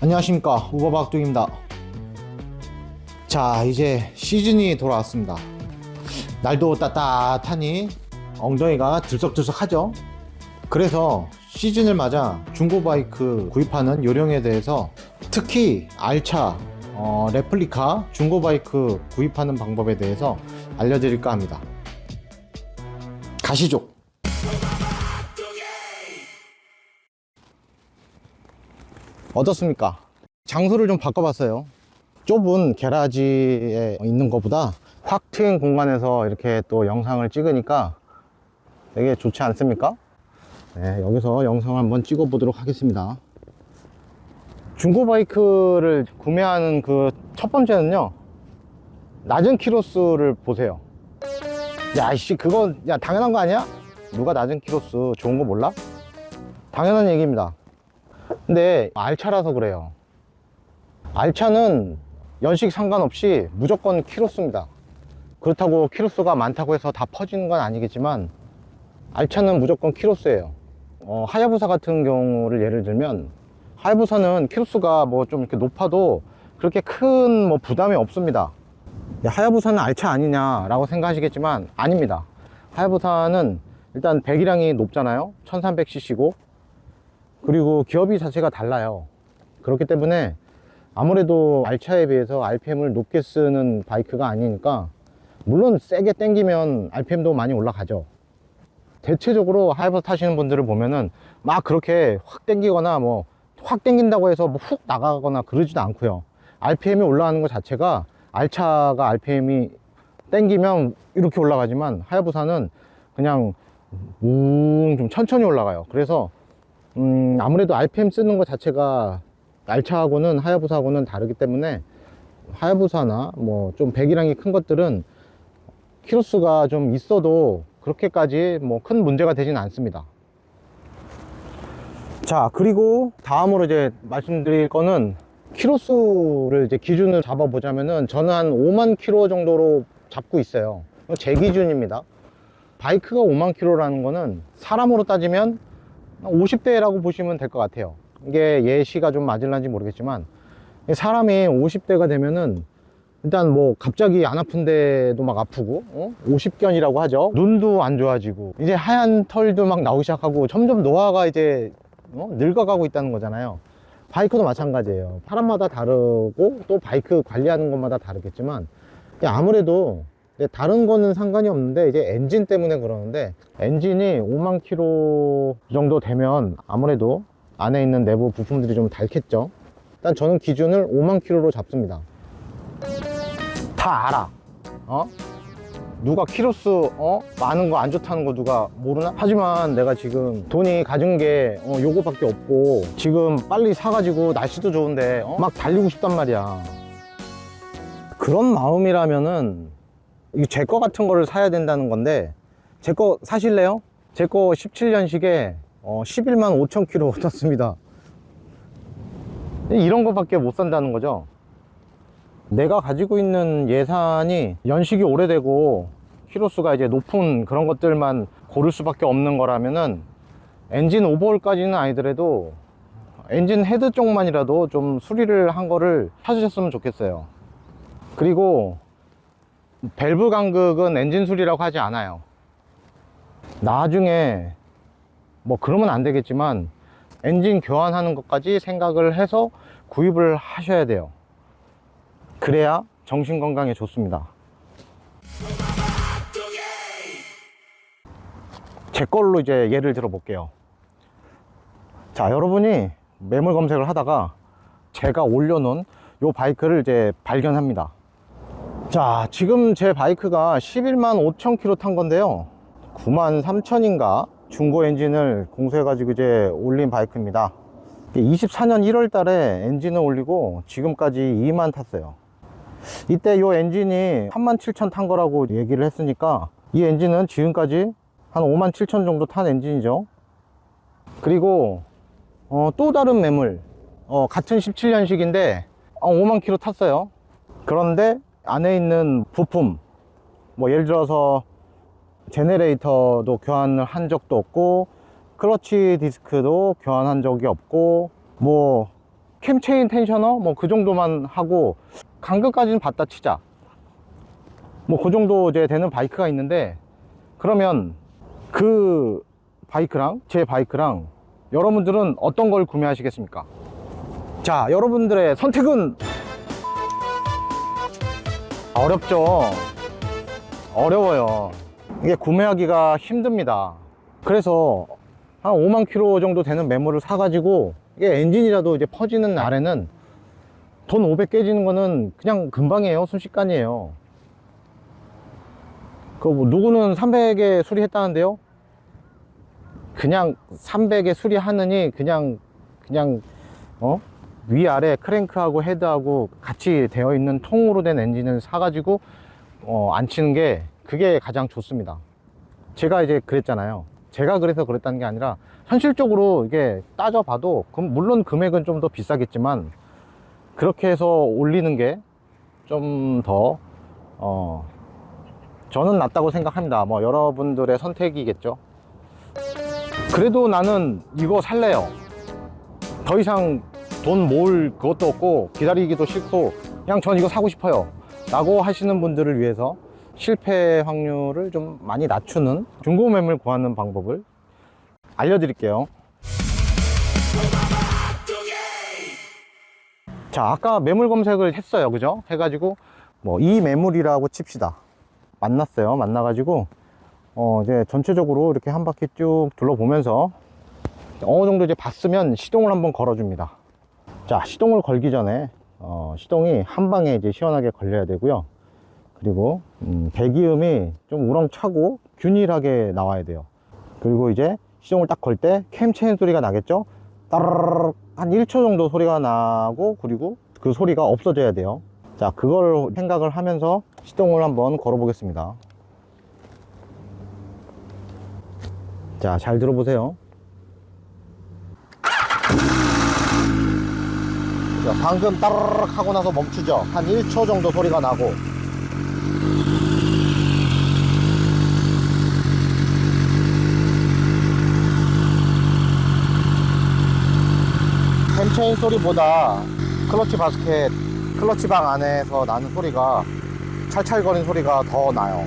안녕하십니까, 우버박둥입니다. 자, 이제 시즌이 돌아왔습니다. 날도 따뜻하니 엉덩이가 들썩들썩하죠. 그래서 시즌을 맞아 중고바이크 구입하는 요령에 대해서, 특히 알차 레플리카 중고바이크 구입하는 방법에 대해서 알려드릴까 합니다. 가시죠. 어떻습니까? 장소를 좀 바꿔봤어요. 좁은 게라지에 있는 것보다 확 트인 공간에서 이렇게 또 영상을 찍으니까 되게 좋지 않습니까? 네, 여기서 영상을 한번 찍어 보도록 하겠습니다. 중고바이크를 구매하는 그 첫 번째는요, 낮은 키로수를 보세요. 야, 이씨, 그건 야 당연한 거 아니야? 누가 낮은 키로수 좋은 거 몰라? 당연한 얘기입니다. 근데 알차라서 그래요. 알차는 연식 상관없이 무조건 키로수입니다. 그렇다고 키로수가 많다고 해서 다 퍼지는 건 아니겠지만, 알차는 무조건 키로수예요. 하야부사 같은 경우를 예를 들면, 하야부사는 키로수가 뭐 좀 이렇게 높아도 그렇게 큰 뭐 부담이 없습니다. 야, 하야부사는 알차 아니냐 라고 생각하시겠지만 아닙니다. 하야부사는 일단 배기량이 높잖아요. 1300cc고, 그리고 기어비 자체가 달라요. 그렇기 때문에 아무래도 알차에 비해서 RPM을 높게 쓰는 바이크가 아니니까, 물론 세게 당기면 RPM도 많이 올라가죠. 대체적으로 하이버스 타시는 분들을 보면은 막 그렇게 확 당기거나 뭐 확 당긴다고 해서 뭐 훅 나가거나 그러지도 않고요. RPM이 올라가는 것 자체가, 알차가 RPM이 당기면 이렇게 올라가지만 하야부사는 그냥 좀 천천히 올라가요. 그래서 아무래도 RPM 쓰는 것 자체가 알차하고는 하야부사하고는 다르기 때문에, 하야부사나 뭐 좀 배기량이 큰 것들은 키로수가 좀 있어도 그렇게까지 뭐 큰 문제가 되진 않습니다. 자, 그리고 다음으로 이제 말씀드릴 거는, 키로수를 이제 기준을 잡아 보자면은 저는 한 5만 킬로 정도로 잡고 있어요. 제 기준입니다. 바이크가 5만 킬로라는 거는 사람으로 따지면 50대라고 보시면 될 것 같아요. 이게 예시가 좀 맞을런지 모르겠지만, 사람이 50대가 되면은 일단 뭐 갑자기 안 아픈데도 막 아프고, 50견이라고 하죠. 눈도 안 좋아지고, 이제 하얀 털도 막 나오기 시작하고, 점점 노화가 이제 늙어가고 있다는 거잖아요. 바이크도 마찬가지예요. 사람마다 다르고 또 바이크 관리하는 것마다 다르겠지만, 아무래도 다른 거는 상관이 없는데 이제 엔진 때문에 그러는데, 엔진이 5만 킬로 정도 되면 아무래도 안에 있는 내부 부품들이 좀 닳겠죠. 일단 저는 기준을 5만 킬로로 잡습니다. 다 알아. 누가 키로수 많은 거 안 좋다는 거 누가 모르나? 하지만 내가 지금 돈이 가진 게 요거밖에 없고, 지금 빨리 사가지고 날씨도 좋은데 막 달리고 싶단 말이야. 그런 마음이라면은 이게 제 거 같은 거를 사야 된다는 건데, 제 거 사실래요? 제 거 17년식에 11만 5천 킬로 탔습니다. 이런 거밖에 못 산다는 거죠. 내가 가지고 있는 예산이 연식이 오래되고 키로수가 이제 높은 그런 것들만 고를 수밖에 없는 거라면은, 엔진 오버홀까지는 아니더라도 엔진 헤드 쪽만이라도 좀 수리를 한 거를 사주셨으면 좋겠어요. 그리고 밸브 간극은 엔진 수리라고 하지 않아요. 나중에 뭐 그러면 안 되겠지만 엔진 교환하는 것까지 생각을 해서 구입을 하셔야 돼요. 그래야 정신건강에 좋습니다. 제 걸로 이제 예를 들어 볼게요. 자, 여러분이 매물 검색을 하다가 제가 올려놓은 요 바이크를 이제 발견합니다. 자, 지금 제 바이크가 11만 5천 킬로 탄 건데요, 9만 3천인가 중고 엔진을 공수해가지고 이제 올린 바이크입니다. 24년 1월 달에 엔진을 올리고 지금까지 2만 탔어요. 이때 요 엔진이 3만 7천 탄 거라고 얘기를 했으니까, 이 엔진은 지금까지 한 5만 7천 정도 탄 엔진이죠. 그리고 또 다른 매물, 같은 17년식인데 5만 킬로 탔어요. 그런데 안에 있는 부품, 뭐 예를 들어서 제네레이터도 교환을 한 적도 없고, 클러치 디스크도 교환한 적이 없고, 뭐 캠체인 텐셔너 뭐 그 정도만 하고, 간격까지는 봤다 치자. 뭐 그 정도 이제 되는 바이크가 있는데, 그러면 그 바이크랑 제 바이크랑 여러분들은 어떤 걸 구매하시겠습니까? 자, 여러분들의 선택은 어렵죠. 어려워요. 이게 구매하기가 힘듭니다. 그래서 한 5만 킬로 정도 되는 매물을 사가지고, 이게 엔진이라도 이제 퍼지는 날에는 돈 500 깨지는 거는 그냥 금방이에요. 순식간이에요. 그 뭐 누구는 300에 수리했다는데요. 그냥 300에 수리하느니 그냥 위아래 크랭크하고 헤드하고 같이 되어 있는 통으로 된 엔진을 사가지고 안 치는 게, 그게 가장 좋습니다. 제가 이제 그랬잖아요. 제가 그래서 그랬다는 게 아니라 현실적으로 이게 따져봐도, 물론 금액은 좀 더 비싸겠지만 그렇게 해서 올리는 게 좀 더 저는 낫다고 생각합니다. 뭐 여러분들의 선택이겠죠. 그래도 나는 이거 살래요. 더 이상 돈 모을 그것도 없고 기다리기도 싫고 그냥 전 이거 사고 싶어요 라고 하시는 분들을 위해서 실패 확률을 좀 많이 낮추는 중고 매물 구하는 방법을 알려드릴게요. 자, 아까 매물 검색을 했어요. 그죠? 해가지고 뭐 이 매물이라고 칩시다. 만났어요. 만나가지고 이제 전체적으로 이렇게 한 바퀴 쭉 둘러보면서 어느 정도 이제 봤으면 시동을 한번 걸어줍니다. 자, 시동을 걸기 전에 시동이 한 방에 이제 시원하게 걸려야 되고요. 그리고 배기음이 좀 우렁차고 균일하게 나와야 돼요. 그리고 이제 시동을 딱 걸 때 캠체인 소리가 나겠죠. 따르르르 한 1초 정도 소리가 나고, 그리고 그 소리가 없어져야 돼요. 자, 그걸 생각을 하면서 시동을 한번 걸어 보겠습니다. 자, 잘 들어보세요. 자, 방금 따르륵 하고 나서 멈추죠. 한 1초 정도 소리가 나고, 캠체인 소리보다 클러치 바스켓, 클러치 방 안에서 나는 소리가, 찰찰거리는 소리가 더 나요.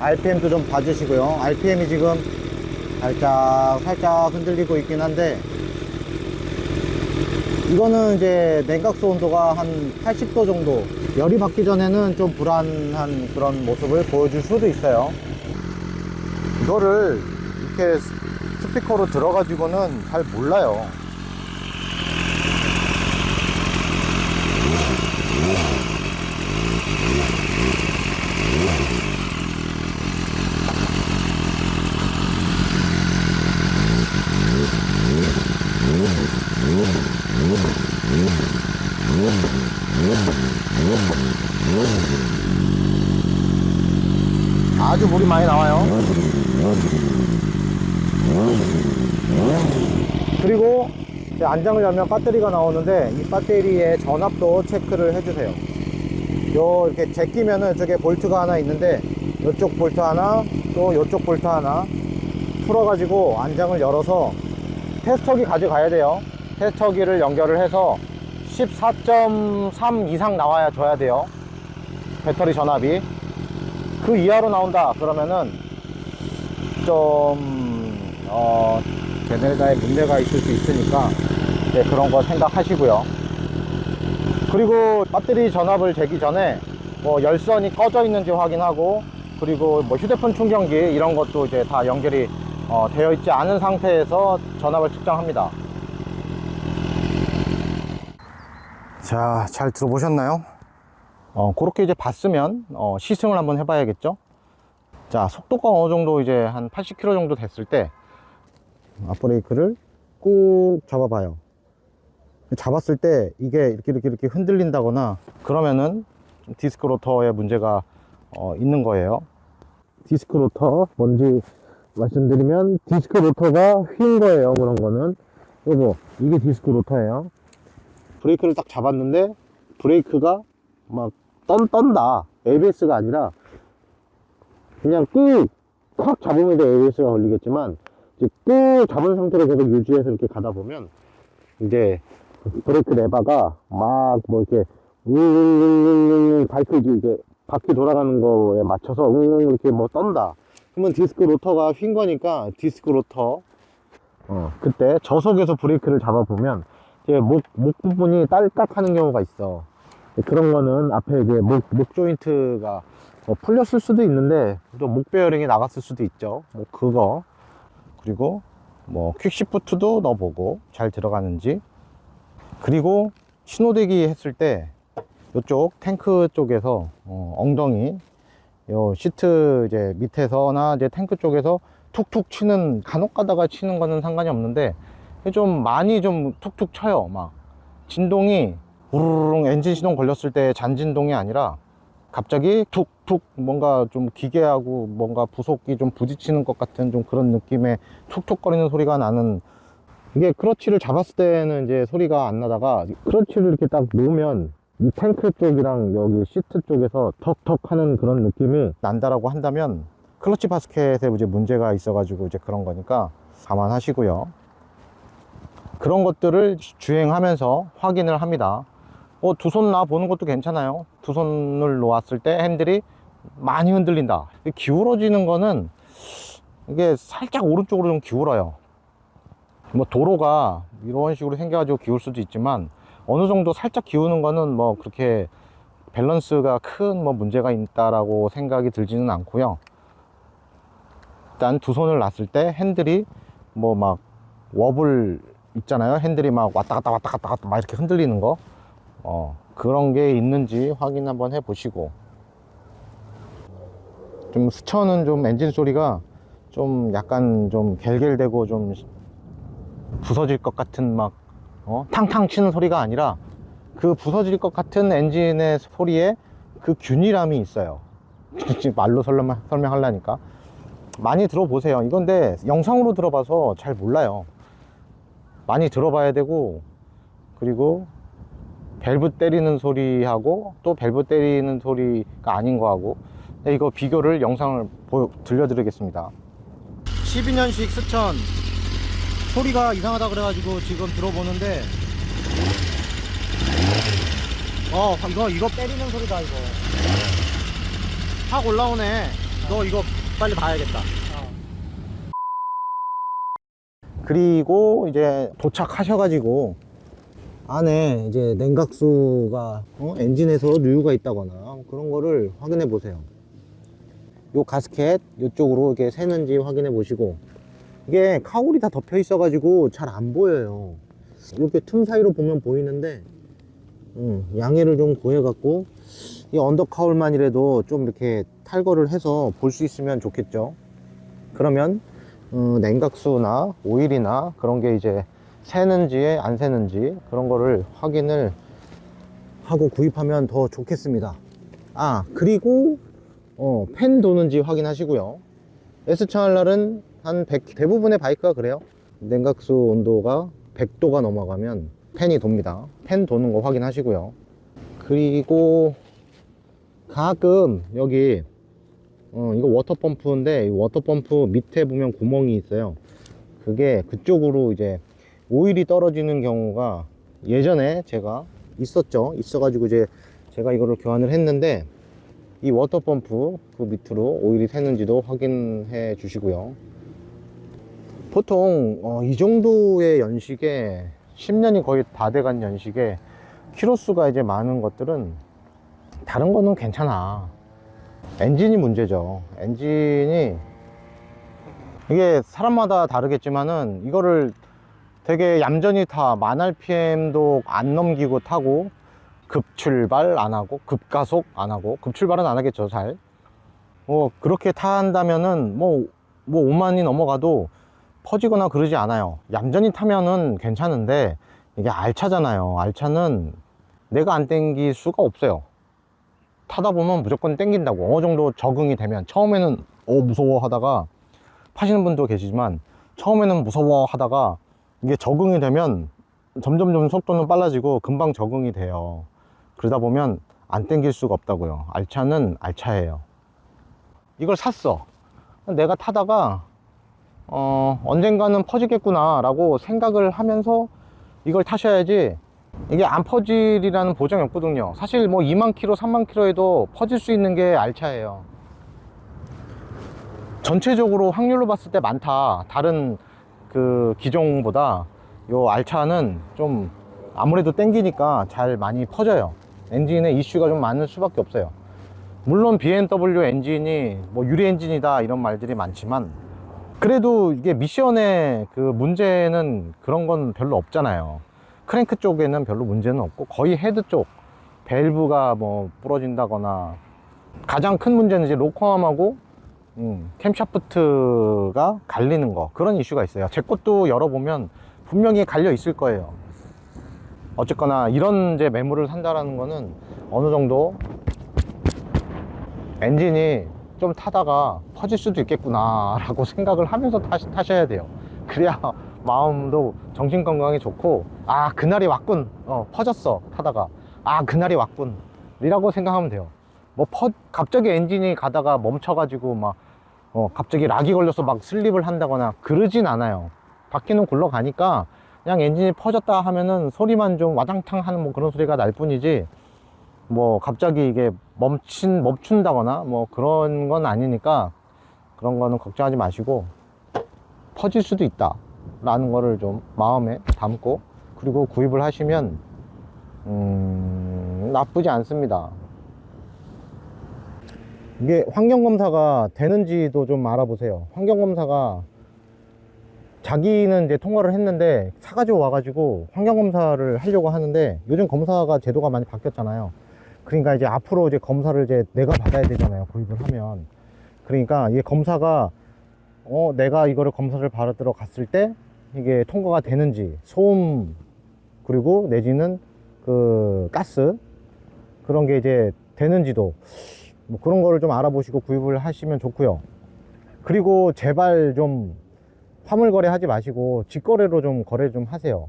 RPM도 좀 봐주시고요. RPM이 지금 살짝 흔들리고 있긴 한데, 이거는 이제 냉각수 온도가 한 80도 정도, 열이 받기 전에는 좀 불안한 그런 모습을 보여줄 수도 있어요. 이거를 이렇게 스피커로 들어가지고는 잘 몰라요. 아주 물이 많이 나와요. 그리고 안장을 열면 배터리가 나오는데, 이 배터리의 전압도 체크를 해주세요. 이렇게 제끼면은 저게 볼트가 하나 있는데, 이쪽 볼트 하나, 또 이쪽 볼트 하나 풀어가지고 안장을 열어서 테스터기 가져가야 돼요. 테스터기를 연결을 해서 14.3 이상 나와야 줘야 돼요. 배터리 전압이. 그 이하로 나온다 그러면은 좀 제네레이터에 문제가 있을 수 있으니까 이제 그런 거 생각하시고요. 그리고 배터리 전압을 재기 전에 뭐 열선이 꺼져 있는지 확인하고, 그리고 뭐 휴대폰 충전기 이런 것도 이제 다 연결이 되어 있지 않은 상태에서 전압을 측정합니다. 자, 잘 들어보셨나요? 그렇게 이제 봤으면 시승을 한번 해봐야겠죠. 자, 속도가 어느 정도 이제 한 80km 정도 됐을 때 앞브레이크를 꾹 잡아봐요. 잡았을 때 이게 이렇게 흔들린다거나 그러면은 좀 디스크 로터에 문제가 있는 거예요. 디스크 로터 뭔지 말씀드리면, 디스크 로터가 휜 거예요. 그런 거는 이게 디스크 로터예요. 브레이크를 딱 잡았는데 브레이크가 막 떤다. ABS가 아니라 그냥 꾹 잡으면 이제 ABS가 걸리겠지만, 이제 꾹 잡은 상태로 계속 유지해서 이렇게 가다 보면 이제 브레이크 레버가 막 뭐 이렇게 웅웅웅웅 바이크 이게 바퀴 돌아가는 거에 맞춰서 웅웅 이렇게 뭐 떤다. 그러면 디스크 로터가 휜 거니까 디스크 로터 그때 저속에서 브레이크를 잡아보면 이제 목 부분이 딸깍 하는 경우가 있어. 그런 거는 앞에 이제 목 조인트가 풀렸을 수도 있는데 또 목 베어링이 나갔을 수도 있죠. 뭐 그거 그리고 뭐 퀵시프트도 넣어보고 잘 들어가는지, 그리고 신호대기 했을 때 이쪽 탱크 쪽에서 엉덩이 요 시트 이제 밑에서나 이제 탱크 쪽에서 툭툭 치는, 간혹 가다가 치는 거는 상관이 없는데 좀 많이 좀 툭툭 쳐요. 막 진동이 우르르 엔진 시동 걸렸을 때 잔진동이 아니라 갑자기 툭툭 뭔가 좀 기계하고 뭔가 부속이 좀 부딪히는 것 같은 좀 그런 느낌의 툭툭 거리는 소리가 나는, 이게 크러치를 잡았을 때는 이제 소리가 안 나다가 크러치를 이렇게 딱 놓으면 이 탱크 쪽이랑 여기 시트 쪽에서 턱턱 하는 그런 느낌이 난다라고 한다면 클러치 바스켓에 이제 문제가 있어 가지고 이제 그런 거니까 감안하시고요. 그런 것들을 주행하면서 확인을 합니다. 두 손 놔 보는 것도 괜찮아요. 두 손을 놓았을 때 핸들이 많이 흔들린다. 기울어지는 거는 이게 살짝 오른쪽으로 좀 기울어요. 뭐 도로가 이런 식으로 생겨가지고 기울 수도 있지만 어느 정도 살짝 기우는 거는 뭐 그렇게 밸런스가 큰 뭐 문제가 있다라고 생각이 들지는 않고요. 일단 두 손을 놨을 때 핸들이 뭐 막 워블 있잖아요. 핸들이 막 왔다 갔다 왔다 갔다 왔다 막 이렇게 흔들리는 거, 그런 게 있는지 확인 한번 해 보시고, 좀 스쳐는 좀 엔진 소리가 좀 약간 좀 갤갤대고 좀 부서질 것 같은 막 탕탕 치는 소리가 아니라 그 부서질 것 같은 엔진의 소리에 그 균일함이 있어요. 지금 말로 설명하려니까 많이 들어보세요. 이건데 영상으로 들어봐서 잘 몰라요. 많이 들어봐야 되고, 그리고 밸브 때리는 소리하고 또 밸브 때리는 소리가 아닌 거하고, 이거 비교를 영상을 들려드리겠습니다. 12년식 스천 소리가 이상하다 그래가지고 지금 들어보는데 이거 때리는 소리다. 이거 확 올라오네. 너 이거 빨리 봐야겠다. 그리고 이제 도착하셔가지고 안에 이제 냉각수가 엔진에서 누유가 있다거나 그런 거를 확인해 보세요. 요 가스켓 이쪽으로 이렇게 새는지 확인해 보시고, 이게 카울이 다 덮여 있어 가지고 잘 안 보여요. 이렇게 틈 사이로 보면 보이는데 양해를 좀 구해 갖고 이 언더 카울만이라도 좀 이렇게 탈거를 해서 볼 수 있으면 좋겠죠. 그러면 냉각수나 오일이나 그런 게 이제 새는지 안 새는지 그런 거를 확인을 하고 구입하면 더 좋겠습니다. 그리고 팬 도는지 확인하시고요. S차일날은 한 100, 대부분의 바이크가 그래요. 냉각수 온도가 100도가 넘어가면 팬이 돕니다. 팬 도는 거 확인하시고요. 그리고 가끔 여기 이거 워터펌프인데 이 워터펌프 밑에 보면 구멍이 있어요. 그게 그쪽으로 이제 오일이 떨어지는 경우가 예전에 제가 있어가지고 이제 제가 이거를 교환을 했는데, 이 워터펌프 그 밑으로 오일이 새는지도 확인해 주시고요. 보통 이 정도의 연식에 10년이 거의 다 돼간 연식에 키로수가 이제 많은 것들은 다른 거는 괜찮아. 엔진이 문제죠. 엔진이 이게 사람마다 다르겠지만은 이거를 되게 얌전히 타, 만 RPM도 안 넘기고 타고 급출발 안 하고 급가속 안 하고, 급출발은 안 하겠죠 잘. 그렇게 탄다면은 뭐 5만이 넘어가도 퍼지거나 그러지 않아요. 얌전히 타면은 괜찮은데 이게 알차잖아요. 알차는 내가 안 땡길 수가 없어요. 타다 보면 무조건 땡긴다고. 어느 정도 적응이 되면, 처음에는 무서워 하다가, 파시는 분도 계시지만 처음에는 무서워 하다가 이게 적응이 되면 점점 속도는 빨라지고 금방 적응이 돼요. 그러다 보면 안 땡길 수가 없다고요. 알차는 알차예요. 이걸 샀어. 내가 타다가 언젠가는 퍼지겠구나 라고 생각을 하면서 이걸 타셔야지, 이게 안 퍼질이라는 보장이 없거든요. 사실 뭐 2만 킬로 3만 킬로에도 퍼질 수 있는 게 알차예요. 전체적으로 확률로 봤을 때 많다. 다른 그 기종보다 요 알차는 좀 아무래도 땡기니까 잘 많이 퍼져요. 엔진에 이슈가 좀 많을 수밖에 없어요. 물론 BMW 엔진이 뭐 유리 엔진이다 이런 말들이 많지만, 그래도 이게 미션의 그 문제는 그런 건 별로 없잖아요. 크랭크 쪽에는 별로 문제는 없고, 거의 헤드 쪽 밸브가 뭐 부러진다거나, 가장 큰 문제는 이제 로커암하고 캠샤프트가 갈리는 거, 그런 이슈가 있어요. 제 것도 열어보면 분명히 갈려 있을 거예요. 어쨌거나 이런 이제 매물을 산다라는 거는 어느 정도 엔진이 좀 타다가 퍼질 수도 있겠구나 라고 생각을 하면서 타셔야 돼요. 그래야 마음도 정신 건강에 좋고, 아 그날이 왔군, 퍼졌어 타다가, 아 그날이 왔군 이라고 생각하면 돼요. 뭐 갑자기 엔진이 가다가 멈춰가지고 막 갑자기 락이 걸려서 막 슬립을 한다거나 그러진 않아요. 바퀴는 굴러가니까 그냥 엔진이 퍼졌다 하면은 소리만 좀 와장창 하는 뭐 그런 소리가 날 뿐이지, 뭐 갑자기 이게 멈춘다거나 뭐 그런 건 아니니까, 그런 거는 걱정하지 마시고, 퍼질 수도 있다 라는 거를 좀 마음에 담고, 그리고 구입을 하시면 나쁘지 않습니다. 이게 환경검사가 되는지도 좀 알아보세요. 환경검사가, 자기는 이제 통화를 했는데 사가지고 와가지고 환경검사를 하려고 하는데, 요즘 검사가 제도가 많이 바뀌었잖아요. 그러니까 이제 앞으로 이제 검사를 이제 내가 받아야 되잖아요, 구입을 하면. 그러니까 이게 검사가 내가 이거를 검사를 받으러 갔을 때 이게 통과가 되는지, 소음 그리고 내지는 그 가스 그런 게 이제 되는지도, 뭐 그런 거를 좀 알아보시고 구입을 하시면 좋고요. 그리고 제발 좀 화물 거래 하지 마시고 직거래로 좀 거래 좀 하세요.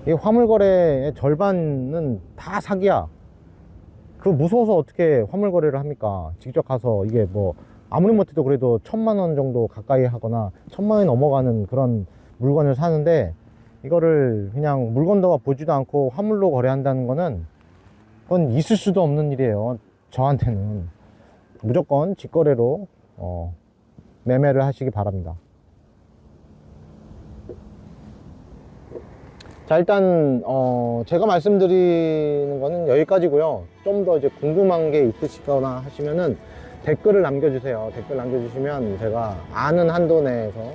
이 화물 거래의 절반은 다 사기야. 그 무서워서 어떻게 화물 거래를 합니까? 직접 가서 이게 뭐 아무리 못해도 그래도 1,000만 원 정도 가까이 하거나 1,000만 원이 넘어가는 그런 물건을 사는데, 이거를 그냥 물건도 보지도 않고 화물로 거래한다는 거는, 그건 있을 수도 없는 일이에요. 저한테는 무조건 직거래로 매매를 하시기 바랍니다. 자, 일단 제가 말씀드리는 거는 여기까지고요. 좀 더 이제 궁금한 게 있으시거나 하시면은 댓글을 남겨주세요. 댓글 남겨주시면 제가 아는 한도 내에서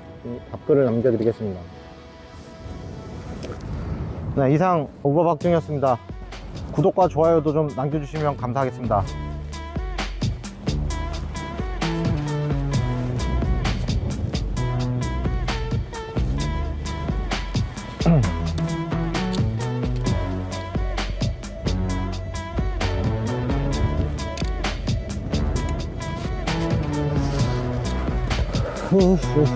답글을 남겨드리겠습니다. 네, 이상 오버박중이었습니다. 구독과 좋아요도 좀 남겨주시면 감사하겠습니다. 후후후.